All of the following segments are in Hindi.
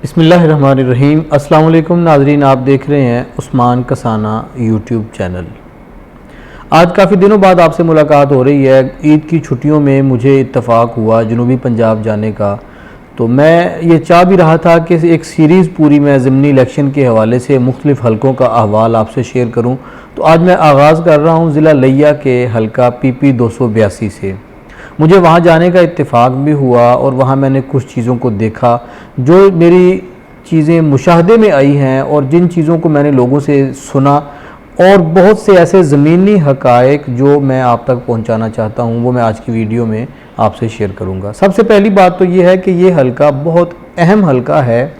बिस्मिल्लाहिर्रहमानिर्रहीम। अस्सलाम वालेकुम नाज़रीन, आप देख रहे हैं उस्मान कसाना यूट्यूब चैनल। आज काफ़ी दिनों बाद आपसे मुलाकात हो रही है। ईद की छुट्टियों में मुझे इत्तफ़ाक हुआ जनूबी पंजाब जाने का, तो मैं ये चाह भी रहा था कि एक सीरीज़ पूरी मैं ज़िमनी इलेक्शन के हवाले से मुख्तलिफ़ हलकों का अहवाल आपसे शेयर करूँ। तो आज मैं आगाज़ कर रहा हूँ ज़िला लिया के हलका PP 282 से। मुझे वहाँ जाने का इत्तेफाक भी हुआ और वहाँ मैंने कुछ चीज़ों को देखा जो मेरी चीज़ें मुशाहदे में आई हैं, और जिन चीज़ों को मैंने लोगों से सुना, और बहुत से ऐसे ज़मीनी हक़ाइक़ जो मैं आप तक पहुँचाना चाहता हूँ, वो मैं आज की वीडियो में आपसे शेयर करूँगा। सबसे पहली बात तो ये है कि ये हलका बहुत अहम हलका है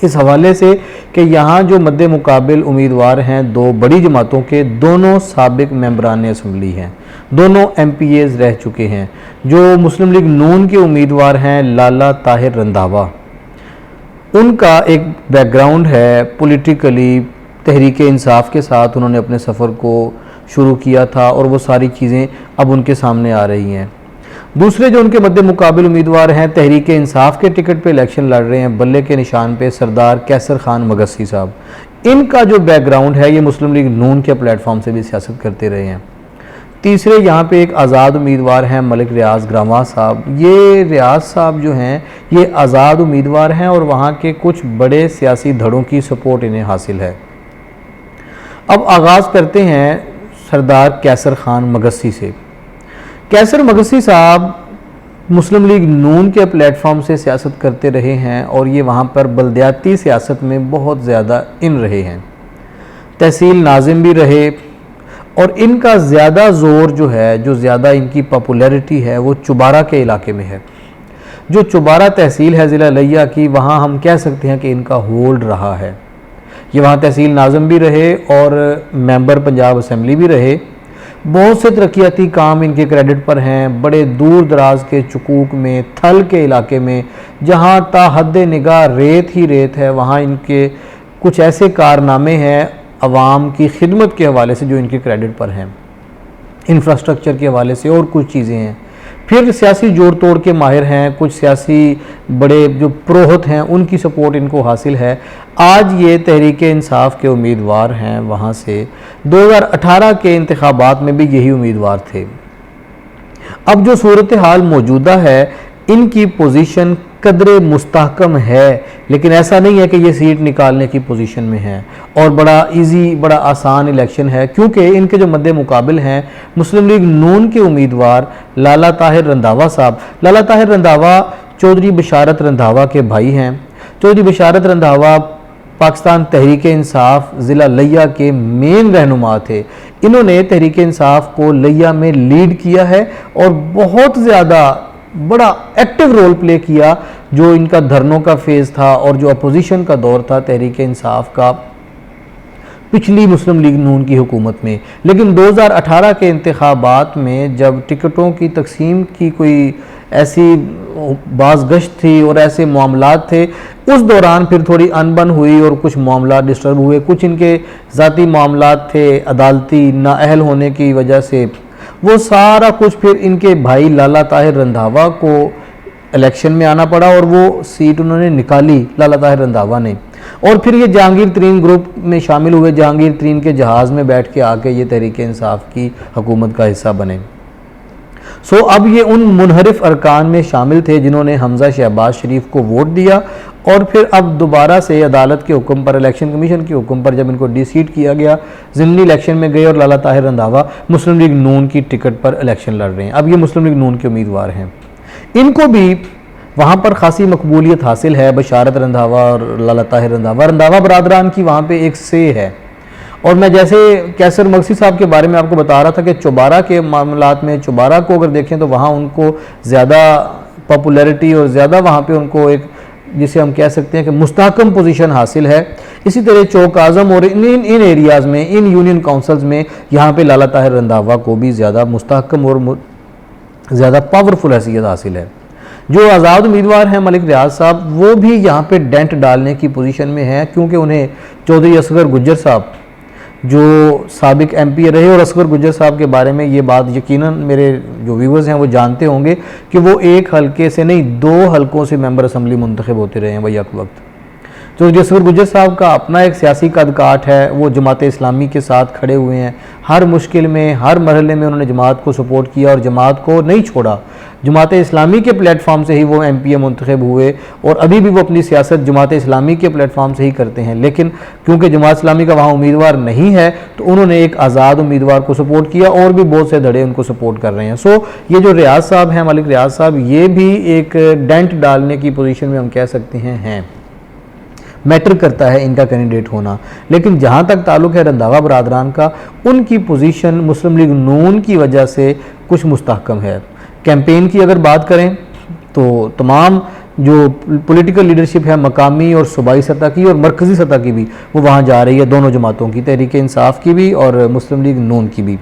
इस हवाले से कि यहाँ जो मद्दे मुकाबिल उम्मीदवार हैं, दो बड़ी जमातों के, दोनों साबिक मेंबरान असम्बली हैं, दोनों MPAs रह चुके हैं। जो मुस्लिम लीग नून के उम्मीदवार हैं लाला ताहिर रंधावा, उनका एक बैकग्राउंड है पॉलिटिकली, तहरीक इंसाफ के साथ उन्होंने अपने सफ़र को शुरू किया था और वो सारी चीज़ें अब उनके सामने आ रही हैं। दूसरे जो उनके मद्दे मुकाबिल उम्मीदवार हैं, तहरीक इंसाफ के टिकट पे इलेक्शन लड़ रहे हैं, बल्ले के निशान पे सरदार कैसर खान मगसी साहब। इनका जो बैकग्राउंड है, ये मुस्लिम लीग नून के प्लेटफॉर्म से भी सियासत करते रहे हैं। तीसरे यहाँ पे एक आज़ाद उम्मीदवार हैं मलिक रियाज ग्रामा साहब। ये रियाज साहब जो हैं, ये आज़ाद उम्मीदवार हैं और वहाँ के कुछ बड़े सियासी धड़ों की सपोर्ट इन्हें हासिल है। अब आगाज़ करते हैं सरदार कैसर खान मगसी से। कैसर मगसी साहब मुस्लिम लीग नून के प्लेटफॉर्म से सियासत करते रहे हैं और ये वहाँ पर बल्दियाती सियासत में बहुत ज़्यादा इन रहे हैं, तहसील नाजिम भी रहे, और इनका ज़्यादा ज़ोर जो है, जो ज़्यादा इनकी पॉपुलैरिटी है, वो चुबारा के इलाके में है। जो चुबारा तहसील है ज़िला लिया की, वहाँ हम कह सकते हैं कि इनका होल्ड रहा है। ये वहाँ तहसील नाज़िम भी रहे और मेंबर पंजाब असम्बली भी रहे। बहुत से तरक्याती काम इनके क्रेडिट पर हैं। बड़े दूर दराज के चुकूक में, थल के इलाके में, जहाँ ताहद निगाह रेत ही रेत है, वहाँ इनके कुछ ऐसे कारनामे हैं अवाम की खिदमत के हवाले से जो इनके क्रेडिट पर हैं, इंफ्रास्ट्रक्चर के हवाले से और कुछ चीज़ें हैं। फिर सियासी जोड़ तोड़ के माहिर हैं, कुछ सियासी बड़े जो पुरोहित हैं उनकी सपोर्ट इनको हासिल है। आज ये तहरीक इंसाफ के उम्मीदवार हैं वहाँ से। 2018 के इंतखाबात में भी यही उम्मीदवार थे। अब जो सूरत हाल मौजूदा है, इनकी पोजीशन कदरे मुस्तहकम है, लेकिन ऐसा नहीं है कि ये सीट निकालने की पोजीशन में है, और बड़ा इजी, बड़ा आसान इलेक्शन है, क्योंकि इनके जो मद्दे मुकाबिल हैं मुस्लिम लीग नून के उम्मीदवार लाला ताहिर रंधावा साहब। लाला ताहिर रंधावा चौधरी बशारत रंधावा के भाई हैं। चौधरी बशारत रंधावा पाकिस्तान तहरीक इंसाफ ज़िला लिया के मेन रहनुमा थे। इन्होंने तहरीक इंसाफ को लिया में लीड किया है और बहुत ज़्यादा बड़ा एक्टिव रोल प्ले किया। जो इनका धरनों का फेज़ था और जो अपोजिशन का दौर था तहरीक इंसाफ का पिछली मुस्लिम लीग नून की हुकूमत में। लेकिन 2018 के इंतखाबात में जब टिकटों की तकसीम की कोई ऐसी बाज़गश्त थी और ऐसे मामलात थे, उस दौरान फिर थोड़ी अनबन हुई और कुछ मामलात डिस्टर्ब हुए। कुछ इनके ज़ाती मामलात थे, अदालती नाअहल होने की वजह से, वो सारा कुछ फिर इनके भाई लाला ताहिर रंधावा को इलेक्शन में आना पड़ा और वो सीट उन्होंने निकाली लाला ताहिर रंधावा ने। और फिर ये जहांगीर तरीन ग्रुप में शामिल हुए, जहांगीर तरीन के जहाज़ में बैठ के आके ये तहरीक इंसाफ की हुकूमत का हिस्सा बने। अब ये उन मुनहरिफ अरकान में शामिल थे जिन्होंने हमजा शहबाज शरीफ को वोट दिया, और फिर अब दोबारा से अदालत के हुक्म पर, इलेक्शन कमीशन के हुक्म पर जब इनको डिसीट किया गया, ज़िमनी इलेक्शन में गए और लाला ताहिर रंधावा मुस्लिम लीग नून की टिकट पर इलेक्शन लड़ रहे हैं। अब ये मुस्लिम लीग नून के उम्मीदवार हैं। इनको भी वहाँ पर खासी मकबूलियत हासिल है, बशारत रंधावा और लाला ताहिर रंधावा। रंधावा बरादरान की वहाँ पे एक से है। और मैं जैसे कैसर मगसी साहब के बारे में आपको बता रहा था कि चुबारा के मामलात में, चुबारा को अगर देखें तो वहाँ उनको ज़्यादा पॉपुलैरिटी और ज़्यादा वहाँ पे उनको एक, जिसे हम कह सकते हैं कि मुस्तहकम पोजीशन हासिल है। इसी तरह चौक आज़म और इन एरियाज़ में, इन यूनियन काउंसिल्स में यहाँ पे लाला ताहिर रंधावा को भी ज़्यादा मुस्तहकम और ज़्यादा पावरफुल हैसियत हासिल है। जो आज़ाद उम्मीदवार हैं मलिक रियाज साहब, वो भी यहाँ पे डेंट डालने की पोजीशन में हैं, क्योंकि उन्हें चौधरी असगर गुज्जर साहब जो साबिक MP रहे, और असगर गुज्जर साहब के बारे में ये बात यकीनन मेरे जो व्यूवर्स हैं वो जानते होंगे कि वो एक हलके से नहीं 2 हलकों से मेंबर असम्बली मुंतखब होते रहे हैं बैक वक्त। तो जो असगर गुज्जर साहब का अपना एक सियासी कदकाठ है, वो जमात इस्लामी के साथ खड़े हुए हैं। हर मुश्किल में, हर मरहले में उन्होंने जमात को सपोर्ट किया और जमात को नहीं छोड़ा। जमात इस्लामी के प्लेटफॉर्म से ही वो MP मुंतखब हुए और अभी भी वो अपनी सियासत जमात इस्लामी के प्लेटफॉर्म से ही करते हैं। लेकिन क्योंकि जमात इस्लामी का वहाँ उम्मीदवार नहीं है तो उन्होंने एक आज़ाद उम्मीदवार को सपोर्ट किया और भी बहुत से धड़े उनको सपोर्ट कर रहे हैं। सो ये जो रियाज साहब हैं, मलिक रियाज साहब, ये भी एक डेंट डालने की पोजीशन में हम कह सकते हैं मैटर करता है इनका कैंडिडेट होना। लेकिन जहाँ तक ताल्लुक़ है रंधावा बरादरान का, उनकी पोजीशन मुस्लिम लीग नून की वजह से कुछ मुस्तहकम है। कैंपेन की अगर बात करें तो तमाम जो पॉलिटिकल लीडरशिप है मकामी और सूबाई सतह की और मरकज़ी सतह की भी, वो वहाँ जा रही है, दोनों जमातों की, तहरीक इंसाफ की भी और मुस्लिम लीग नून की भी।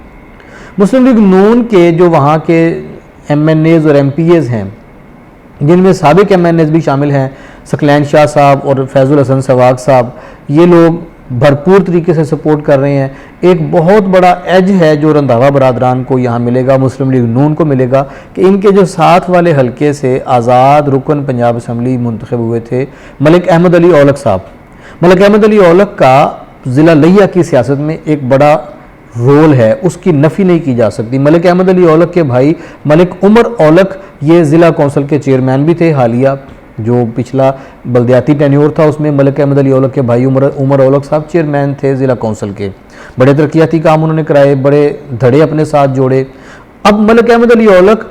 मुस्लिम लीग नून के जो वहाँ के MNAs और MPAs हैं, जिनमें साबिक MNAs भी शामिल हैं, सकलैन शाह साहब और फैज़ुल हसन सवाग साहब, ये लोग भरपूर तरीके से सपोर्ट कर रहे हैं। एक बहुत बड़ा एज है जो रंधावा बरादरान को यहाँ मिलेगा, मुस्लिम लीग नून को मिलेगा, कि इनके जो साथ वाले हलके से आज़ाद रुकन पंजाब असम्बली मुंतखब हुए थे मलिक अहमद अली औलख साहब। मलिक अहमद अली औलख का ज़िला लिया की सियासत में एक बड़ा रोल है, उसकी नफ़ी नहीं की जा सकती। मलिक अहमद अली औलख के भाई मलिक उमर औलख ये ज़िला कौंसिल के चेयरमैन भी थे। हालिया जो पिछला बल्दियाती टेन्योर था उसमें मलिक अहमद अली औलख के भाई उमर औलख साहब चेयरमैन थे ज़िला कौंसिल के। बड़े तरक्याती काम उन्होंने कराए, बड़े धड़े अपने साथ जोड़े। अब मलिक अहमद अली औलख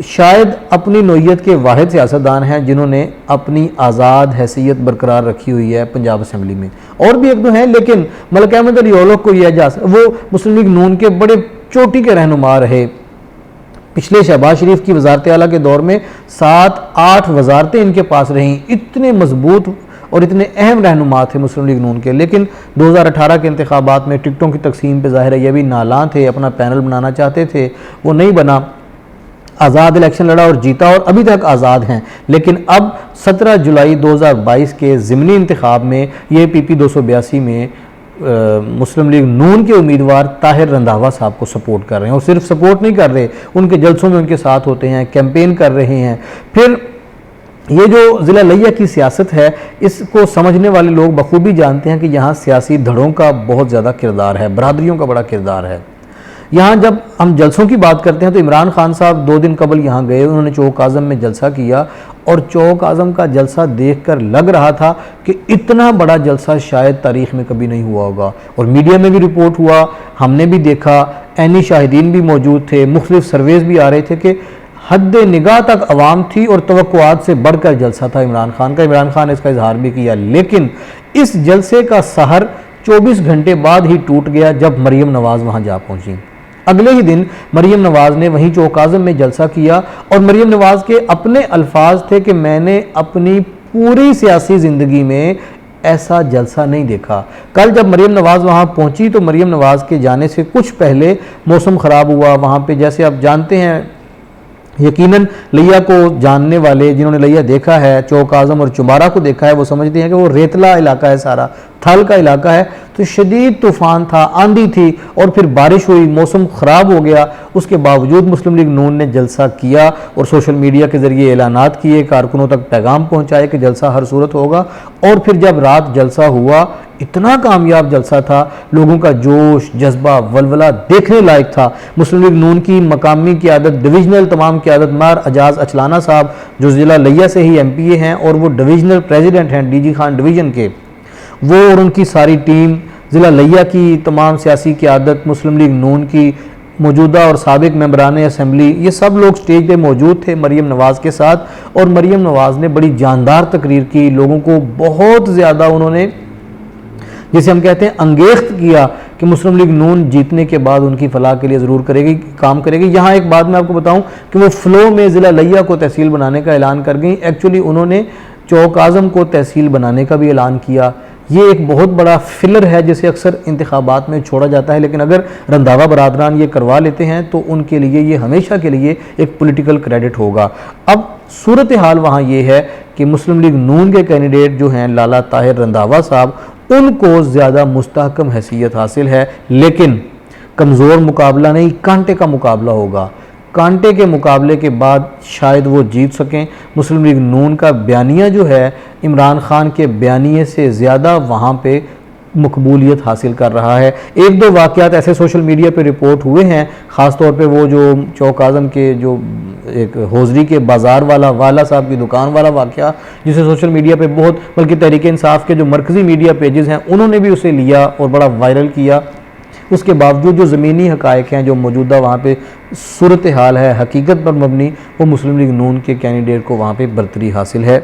शायद अपनी नोयत के वाहिद सियासतदान हैं जिन्होंने अपनी आज़ाद हैसियत बरकरार रखी हुई है पंजाब असम्बली में। और भी एक दो हैं, लेकिन मलिक अहमद अली औलख को यह एजाज़, वो मुस्लिम लीग नून के बड़े चोटी के रहनुमा रहे। पिछले शहबाज शरीफ की वजारत आला के दौर में 7-8 वजारतें इनके पास रहीं। इतने मजबूत और इतने अहम रहनुमा थे मुस्लिम लीग नून के। लेकिन 2018 के इंतखाबात में टिकटों की तकसीम पे ज़ाहिर है ये भी नालां थे, अपना पैनल बनाना चाहते थे, वो नहीं बना। आज़ाद इलेक्शन लड़ा और जीता और अभी तक आज़ाद हैं। लेकिन अब 17 जुलाई 2022 के ज़िमनी इंतखाब में ये PP 282 में मुस्लिम लीग नून के उम्मीदवार ताहिर रंधावा साहब को सपोर्ट कर रहे हैं। और सिर्फ सपोर्ट नहीं कर रहे, उनके जलसों में उनके साथ होते हैं, कैंपेन कर रहे हैं। फिर ये जो ज़िला लिया की सियासत है, इसको समझने वाले लोग बखूबी जानते हैं कि यहाँ सियासी धड़ों का बहुत ज़्यादा किरदार है, बरादरियों का बड़ा किरदार है। यहाँ जब हम जलसों की बात करते हैं तो इमरान खान साहब 2 दिन कबल यहाँ गए, उन्होंने चौक आज़म में जलसा किया और चौक आज़म का जलसा देखकर लग रहा था कि इतना बड़ा जलसा शायद तारीख़ में कभी नहीं हुआ होगा। और मीडिया में भी रिपोर्ट हुआ, हमने भी देखा, ऐनी शाहिदीन भी मौजूद थे, मुख्तलिफ सर्वेज भी आ रहे थे कि हद निगाह तक आवाम थी और तवक्कुआत से बढ़कर जलसा था इमरान खान का। इमरान खान ने इसका इजहार भी किया। लेकिन इस जलसे का सहर 24 घंटे बाद ही टूट गया जब मरियम नवाज़ वहाँ जा पहुँची। अगले ही दिन मरियम नवाज़ ने वहीं चौक आज़म में जलसा किया और मरियम नवाज़ के अपने अल्फाज थे कि मैंने अपनी पूरी सियासी ज़िंदगी में ऐसा जलसा नहीं देखा। कल जब मरियम नवाज़ वहाँ पहुँची तो मरियम नवाज़ के जाने से कुछ पहले मौसम ख़राब हुआ वहाँ पे। जैसे आप जानते हैं, यकीनन लिया को जानने वाले, जिन्होंने लिया देखा है, चौक आज़म और चुमारा को देखा है, वो समझते हैं कि वो रेतला इलाका है, सारा थल का इलाका है। तो शदीद तूफ़ान था, आंधी थी और फिर बारिश हुई, मौसम ख़राब हो गया। उसके बावजूद मुस्लिम लीग नून ने जलसा किया और सोशल मीडिया के ज़रिए ऐलानात किए, कारकुनों तक पैगाम पहुँचाए कि जलसा हर सूरत होगा। और फिर जब रात जलसा हुआ, इतना कामयाब जलसा था, लोगों का जोश, जज्बा, वलवला देखने लायक था। मुस्लिम लीग नून की मकामी क़यादत, डिवीज़नल तमाम क़यादत मार अजाज अचलाना साहब जो ज़िला लिया से ही MPA हैं और वो डिवीज़नल प्रेसिडेंट हैं DG खान डिवीज़न के, वो और उनकी सारी टीम, ज़िला लिया की तमाम सियासी क़यादत, मुस्लिम लीग नून की मौजूदा और साबिक मेंबरान असम्बली, ये सब लोग स्टेज पे मौजूद थे मरियम नवाज़ के साथ। और मरियम नवाज़ ने बड़ी जानदार तकरीर की, लोगों को बहुत ज़्यादा उन्होंने, जिसे हम कहते हैं, अंगेख्त किया कि मुस्लिम लीग नून जीतने के बाद उनकी फलाह के लिए ज़रूर करेगी, काम करेगी। यहाँ एक बात मैं आपको बताऊं कि वो फ़्लो में ज़िला लिया को तहसील बनाने का ऐलान कर गई। एक्चुअली उन्होंने चौक आज़म को तहसील बनाने का भी ऐलान किया। ये एक बहुत बड़ा फिलर है जिसे अक्सर इंतखाबात में छोड़ा जाता है, लेकिन अगर रंधावा बरादरान ये करवा लेते हैं तो उनके लिए ये हमेशा के लिए एक पॉलिटिकल क्रेडिट होगा। अब सूरत हाल वहाँ ये है कि मुस्लिम लीग नून के कैंडिडेट जो हैं लाला ताहिर रंधावा साहब, उनको ज़्यादा मुस्तहकम हैसियत हासिल है, लेकिन कमज़ोर मुकाबला नहीं, कांटे का मुकाबला होगा। कांटे के मुकाबले के बाद शायद वो जीत सकें। मुस्लिम लीग नून का बयानिया जो है इमरान खान के बयानिए से ज़्यादा वहाँ पे मकबूलियत हासिल कर रहा है। एक दो वाक़यात ऐसे सोशल मीडिया पे रिपोर्ट हुए हैं, ख़ास तौर पे वो जो चौक आज़म के जो एक हौजरी के बाज़ार वाला साहब की दुकान वाला वाक़या, जिसे सोशल मीडिया पे बहुत, बल्कि तहरीक इंसाफ के जो मरकज़ी मीडिया पेजेस हैं उन्होंने भी उसे लिया और बड़ा वायरल किया। उसके बावजूद जो ज़मीनी हक़ाइक़ हैं, जो मौजूदा वहाँ पे सूरत हाल है हकीकत पर मबनी, वो मुस्लिम लीग नून के कैंडिडेट को वहाँ पे बरतरी हासिल है।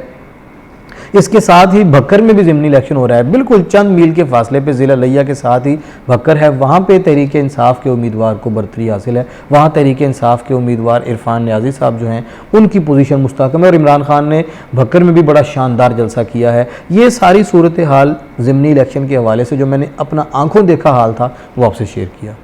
इसके साथ ही भक्कर में भी ज़िमनी इलेक्शन हो रहा है, बिल्कुल चंद मील के फासले पे ज़िला लिया के साथ ही भक्कर है। वहाँ पे तहरीक इंसाफ के उम्मीदवार को बरतरी हासिल है। वहाँ तहरीक इंसाफ के उम्मीदवार इरफान न्याजी साहब जो हैं उनकी पोजीशन मुस्तहकम है और इमरान खान ने भक्कर में भी बड़ा शानदार जलसा किया है। ये सारी सूरत हाल ज़िमनी इलेक्शन के हवाले से जो मैंने अपना आंखों देखा हाल था वो आपसे शेयर किया।